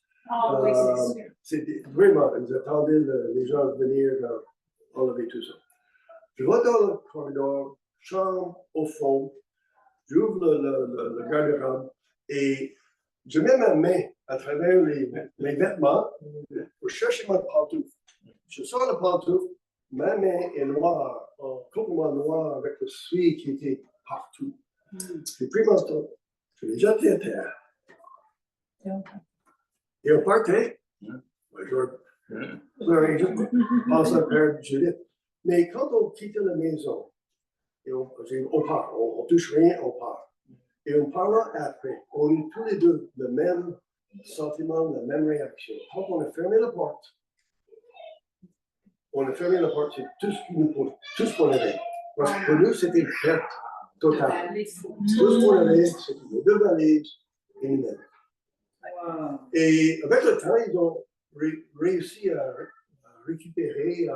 Oui, c'est sûr. C'était vraiment, ils attendaient les gens venir enlever tout ça. Je vais dans le corridor, chambre au fond, j'ouvre le garde-robe et je mets ma main à travers mes vêtements pour chercher ma pantoufle. Je sors la pantoufle, ma main est noire, complètement noire avec le suie qui était partout. J'ai pris mon temps, je l'ai jeté à terre. Et on partait. Je pense à Père Judith. Mais quand on quittait la maison, et on part, on touche rien, on part. Et on parle après, on a tous les deux le même sentiment, la même réaction. Quand on a fermé la porte, c'est tout ce qu'il nous faut, tout ce qu'on avait. Parce que pour nous, c'était une perte totale. Tout ce qu'on avait, c'était les 2 valises et une lettre. Et avec le temps, ils ont réussi à récupérer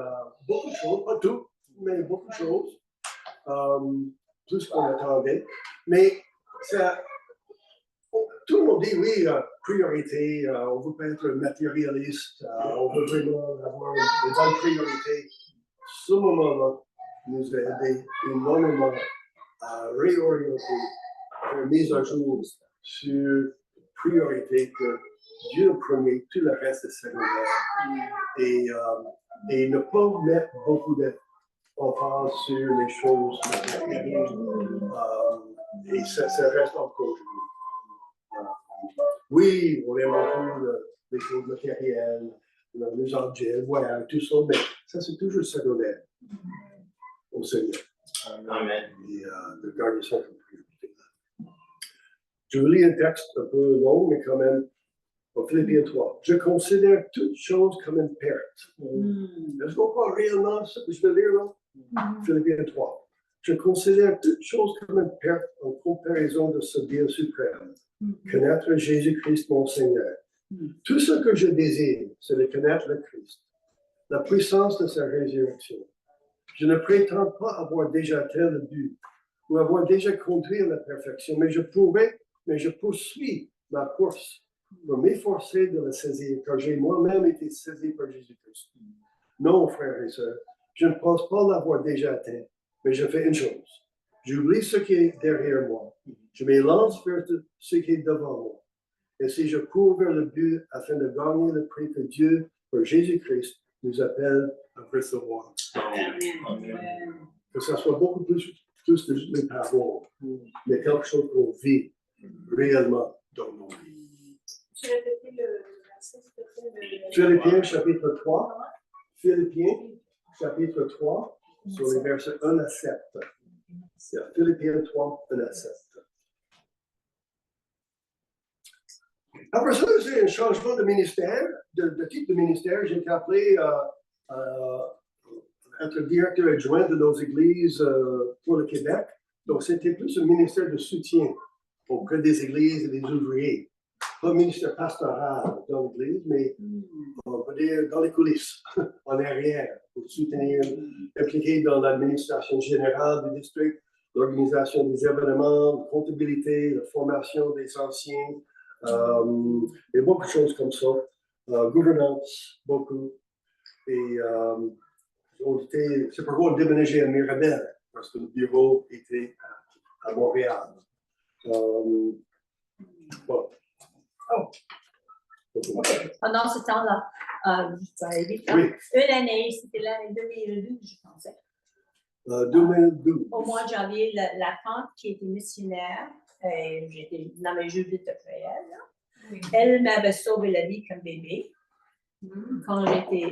beaucoup de choses, pas tout, mais beaucoup de choses, tout ce qu'on attendait. Mais ça, tout le monde dit oui, priorité, on veut pas être matérialiste, on veut vraiment avoir une bonne priorité. Ce moment-là nous a aidé énormément à réorienter, à faire mise à jour sur priorité que Dieu le premier, tout le reste est secondaire. Et ne pas mettre beaucoup d'emphase sur les choses matérielles. Et ça reste encore aujourd'hui. Oui, on aime beaucoup les choses matérielles, les objets, le voyage, tout ça, mais ça c'est toujours secondaire au Seigneur. Amen. Et de garder ça comme priorité. Je vous lis un texte un peu long, mais quand même, en Philippiens 3. Je considère toutes choses comme une perte. Est-ce qu'on croit réellement ce que je vais lire là? Philippiens 3. Je considère toutes choses comme une perte en comparaison de ce bien suprême. Connaître Jésus-Christ, mon Seigneur. Tout ce que je désire, c'est de connaître le Christ, la puissance de sa résurrection. Je ne prétends pas avoir déjà atteint le but ou avoir déjà conduit à la perfection, mais je poursuis ma course pour m'efforcer de la saisir, car j'ai moi-même été saisi par Jésus-Christ. Non, frères et sœurs, je ne pense pas l'avoir déjà atteint, mais je fais une chose. J'oublie ce qui est derrière moi. Je m'élance vers ce qui est devant moi. Et si je cours vers le but afin de gagner le prix que Dieu, par Jésus-Christ, nous appelle à recevoir. Amen. Que ça soit beaucoup plus que les paroles, mais quelque chose qu'on vit réellement dans nos vies. Tu as répété le verset, s'il te plaît? Philippiens, chapitre 3. Philippiens, chapitre 3, sur les versets 1 à 7. Philippiens 3, 1 à 7. Après ça, c'est un changement de ministère, de type de ministère. J'ai été appelé à être directeur adjoint de nos églises pour le Québec. Donc, c'était plus un ministère de soutien auprès des églises et des ouvriers. Pas ministère pastoral dans l'église, mais on peut dire dans les coulisses, en arrière, pour soutenir, impliqué dans l'administration générale du district, l'organisation des événements, la comptabilité, la formation des anciens, et beaucoup de choses comme ça. Gouvernance, beaucoup. Et c'est pourquoi on déménageait à Mirabel, parce que le bureau était à Montréal. Bon. Pendant ce temps-là, ça va vite, hein? Oui, Une année, c'était l'année 2012, je pensais. 2012. Au mois de janvier, la tante qui était missionnaire, j'étais nommée Judith après elle, là. Elle m'avait sauvé la vie comme bébé. Quand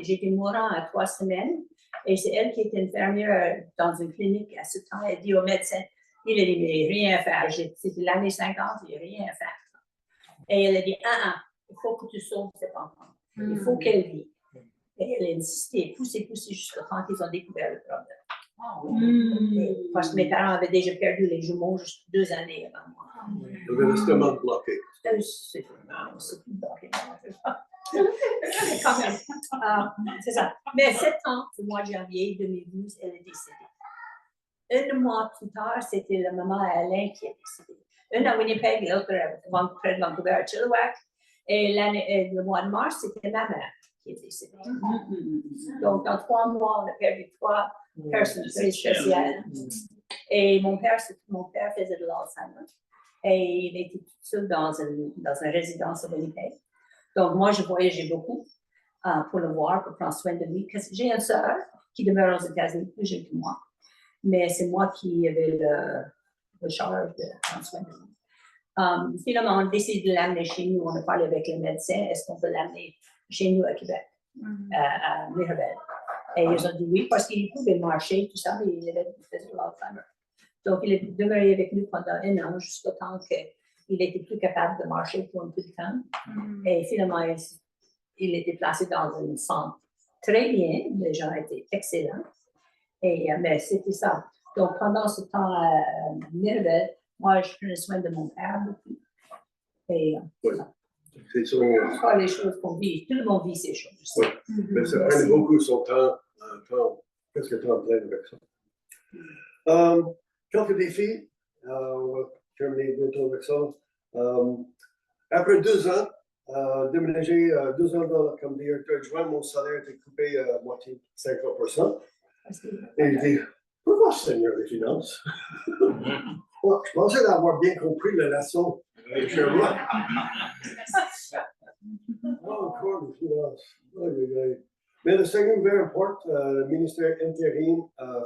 j'étais mourant à 3 semaines, et c'est elle qui était infirmière dans une clinique à ce temps. Elle dit au médecin, il a dit, rien à faire. C'était l'année 50, il n'y a rien à faire. Et elle a dit, il faut que tu sauves cet enfant. Il faut qu'elle vive. Et elle a insisté, poussé jusqu'à quand ils ont découvert le problème. Parce que mes parents avaient déjà perdu les jumeaux juste 2 années avant moi. Il avait l'estomac bloqué. C'est plus bloqué. Quand même. C'est ça. Mais 7 ans, au mois de janvier 2012, elle est décédée. Un mois plus tard, c'était la maman à Alain qui est décédée. Une à Winnipeg, l'autre près de Vancouver à Chilliwack. Et le mois de mars, c'était ma mère qui est décédée. Donc, dans 3 mois, on a perdu 3 personnes très spéciales. Et mon père faisait de l'Alzheimer. Et il était tout seul dans une résidence à Winnipeg. Donc, moi, je voyageais beaucoup pour le voir, pour prendre soin de lui. J'ai une sœur qui demeure aux États-Unis, plus jeune que moi. Mais c'est moi qui avais le charge de prendre soin de lui. Finalement, on a décidé de l'amener chez nous. On a parlé avec le médecin. Est-ce qu'on peut l'amener chez nous à Québec, à Mirabel? Et ils ont dit oui, parce qu'il pouvait marcher, tout ça, mais il faisait de l'Alzheimer. Donc, il est demeuré avec nous pendant 1 an, jusqu'au temps qu'il était plus capable de marcher pour un peu de temps. Et finalement, il était placé dans un centre très bien. Les gens étaient excellents. Mais c'était ça. Donc, pendant ce temps à Mirabel, moi, je prenais soin de mon père beaucoup. Et C'est ça. c'est pas les choses qu'on vit. Tout le monde vit ces choses. Oui. Mais ça prenait beaucoup son temps, presque temps plein avec ça. Quelques défis. On va terminer bientôt avec ça. Après 2 ans, déménager 2 ans comme directeur adjoint, mon salaire était coupé à moitié, 50%. Et il dit, pourquoi Seigneur des finances? Well, je pensais d'avoir bien compris la leçon avec Sherlock. Encore les finances. Mais le Seigneur ouvert une porte, le ministère intérim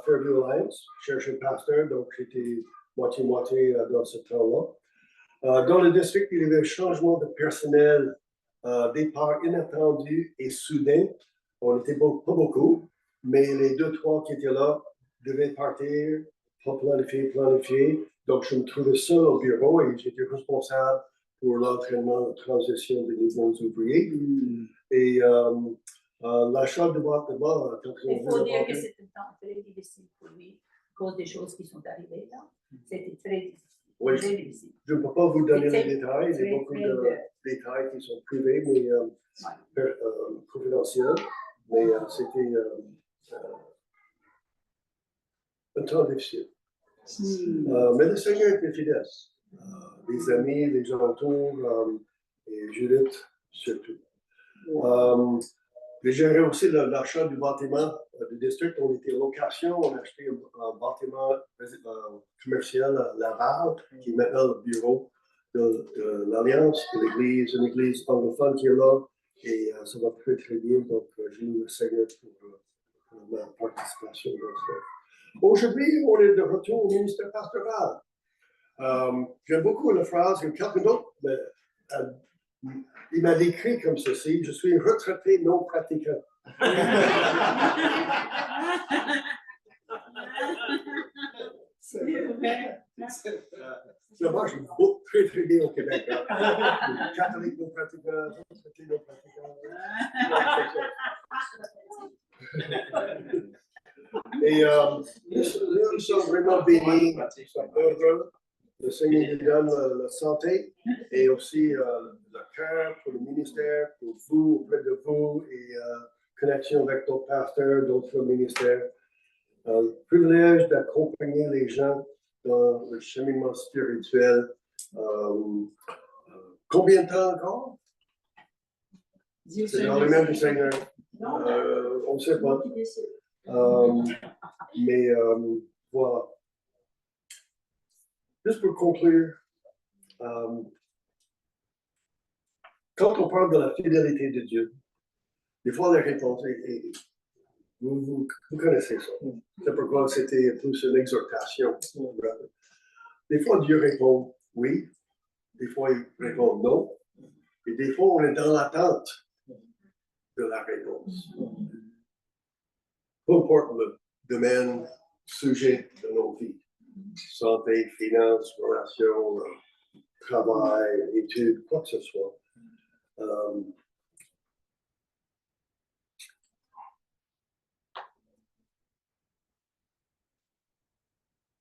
Fairview Alliance, cherchait un pasteur, donc j'étais moitié-moitié dans ce temps-là. Dans le district, il y avait un changement de personnel, départ inattendu et soudain. On n'était pas beaucoup, mais les 2-3 qui étaient là devaient partir, pas planifier. Donc, je me trouvais seul au bureau et j'étais responsable pour l'entraînement, la transition des nouveaux ouvriers. Et l'achat de boîte de bas, il faut dire que c'était un temps très difficile pour lui, à cause des choses qui sont arrivées là. C'était très difficile. Oui, très difficile. Je ne peux pas vous donner les détails, il y a beaucoup de détails qui sont privés, mais confidentiels. Mais c'était un temps difficile. Mais le Seigneur était fidèle. Les amis, les gens autour, et Judith surtout. J'ai géré aussi l'achat du bâtiment du district. On était en location, on a acheté un bâtiment commercial à Laval, qui est maintenant le bureau de l'Alliance, de l'Église, une église anglophone qui est là. Et ça va très bien. Donc, j'ai eu le Seigneur pour ma participation dans ça. Aujourd'hui, on est de retour au ministère pastoral. J'aime beaucoup la phrase que quelqu'un d'autre il m'a décrit comme ceci: je suis retraité non pratiquant. Ça marche très bien au Québec. Catholique non pratiquant, retraité non pratiquant. Et nous sommes vraiment bénis, heureux Le Seigneur nous donne la santé et aussi le cœur pour le ministère, pour vous, auprès de vous, et connexion avec d'autres pasteurs, d'autres ministères. Le privilège d'accompagner les gens dans le cheminement spirituel. Combien de temps encore? C'est dans les mains du Seigneur. On ne sait pas. Mais voilà. Juste pour conclure, quand on parle de la fidélité de Dieu, des fois la réponse est vous connaissez ça. C'est pourquoi c'était plus une exhortation. Des fois, Dieu répond oui, des fois, il répond non, et des fois, on est dans l'attente de la réponse. Peu importe le domaine, sujet de nos vies, santé, finances, relations, travail, études, quoi que ce soit.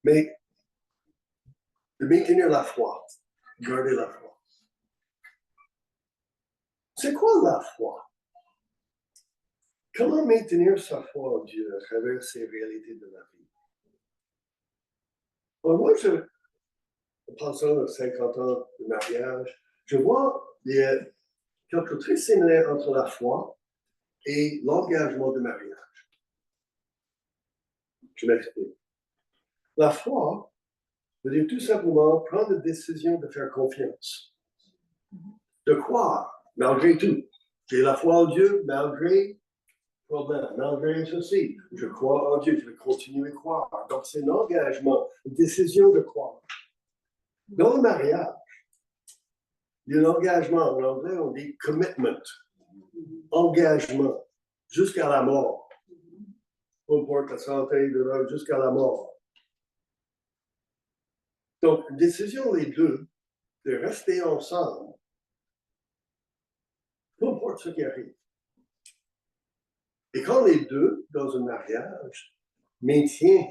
Mais de maintenir la foi, garder la foi. C'est quoi la foi? Comment maintenir sa foi en Dieu à travers ces réalités de la vie? Alors moi, en pensant à 50 ans de mariage, je vois quelque chose très similaire entre la foi et l'engagement de mariage. Je m'explique. La foi veut dire tout simplement prendre la décision de faire confiance, de croire, malgré tout. J'ai la foi en Dieu, malgré problème, malgré ceci. Je crois en Dieu, je vais continuer à croire. Donc, c'est un engagement, une décision de croire. Dans le mariage, il y a un engagement. En anglais, on dit commitment, engagement, jusqu'à la mort. Peu importe la santé de l'homme, jusqu'à la mort. Donc, une décision, les deux, de rester ensemble, peu importe ce qui arrive. Et quand les deux, dans un mariage, maintiennent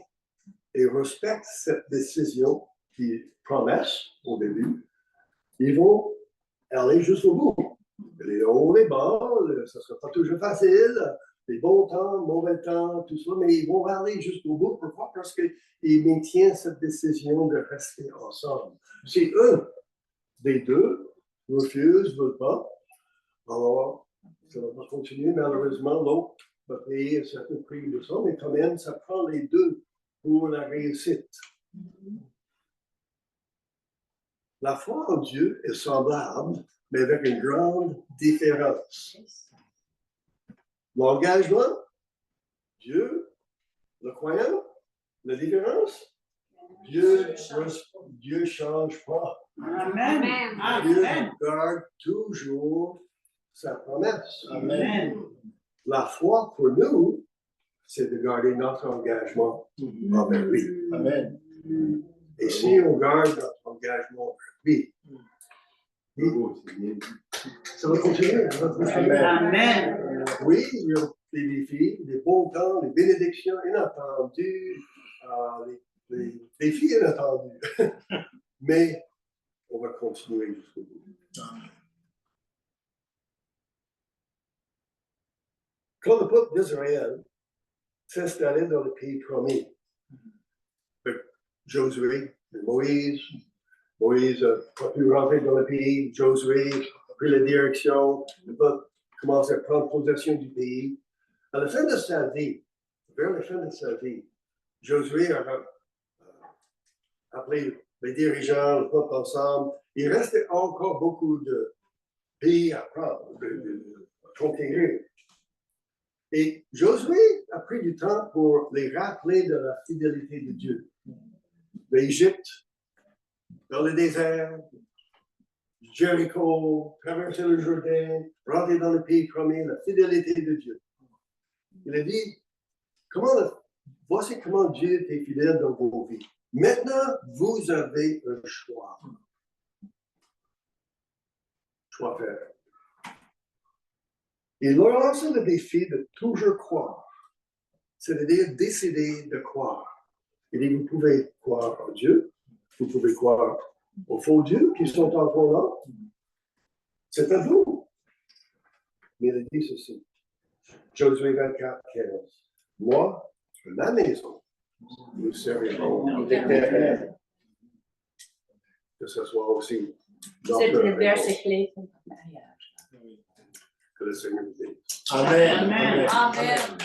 et respectent cette décision qui promesse au début, ils vont aller jusqu'au bout. Les hauts, les bas, ça ne sera pas toujours facile, les bons temps, mauvais temps, tout ça, mais ils vont aller jusqu'au bout. Pourquoi? Parce qu'ils maintiennent cette décision de rester ensemble. Si un des deux refuse, ne veut pas, alors ça ne va pas continuer. Malheureusement, l'autre va payer un certain prix de ça, mais quand même, ça prend les deux pour la réussite. La foi en Dieu est semblable, mais avec une grande différence. L'engagement, Dieu, le croyant, la différence, Dieu ne change pas. Amen. Dieu garde toujours sa promesse. Amen. La foi pour nous, c'est de garder notre engagement envers lui. Amen. Et si on garde notre engagement envers lui, ça va continuer. Amen. Oui, il y a des défis, des bons temps, des bénédictions inattendues, des défis inattendus. Mais on va continuer jusqu'au bout. Quand le peuple d'Israël s'installait dans le pays promis, Josué, Moïse n'a pas pu rentrer dans le pays, Josué a pris la direction, le peuple commence à prendre possession du pays. À la fin de sa vie, vers la fin de sa vie, Josué a appelé les dirigeants, le peuple ensemble. Il restait encore beaucoup de pays à prendre, à conquérir. Et Josué a pris du temps pour les rappeler de la fidélité de Dieu. L'Égypte, dans le désert, Jéricho, traverser le Jourdain, rentrer dans le pays promis, la fidélité de Dieu. Il a dit, voici comment Dieu est fidèle dans vos vies. Maintenant, vous avez un choix. Choix à faire. Il leur a lancé le défi de toujours croire, c'est-à-dire décider de croire. Il dit, vous pouvez croire en Dieu, vous pouvez croire aux faux dieux qui sont encore là. C'est à vous. Mais il dit ceci. Josué 24, 15. Moi, ma maison, nous servirons l'Éternel. Que ce soit aussi C'est notre le verset clé pour notre mariage. que le Seigneur nous bénisse. Amen. Amen.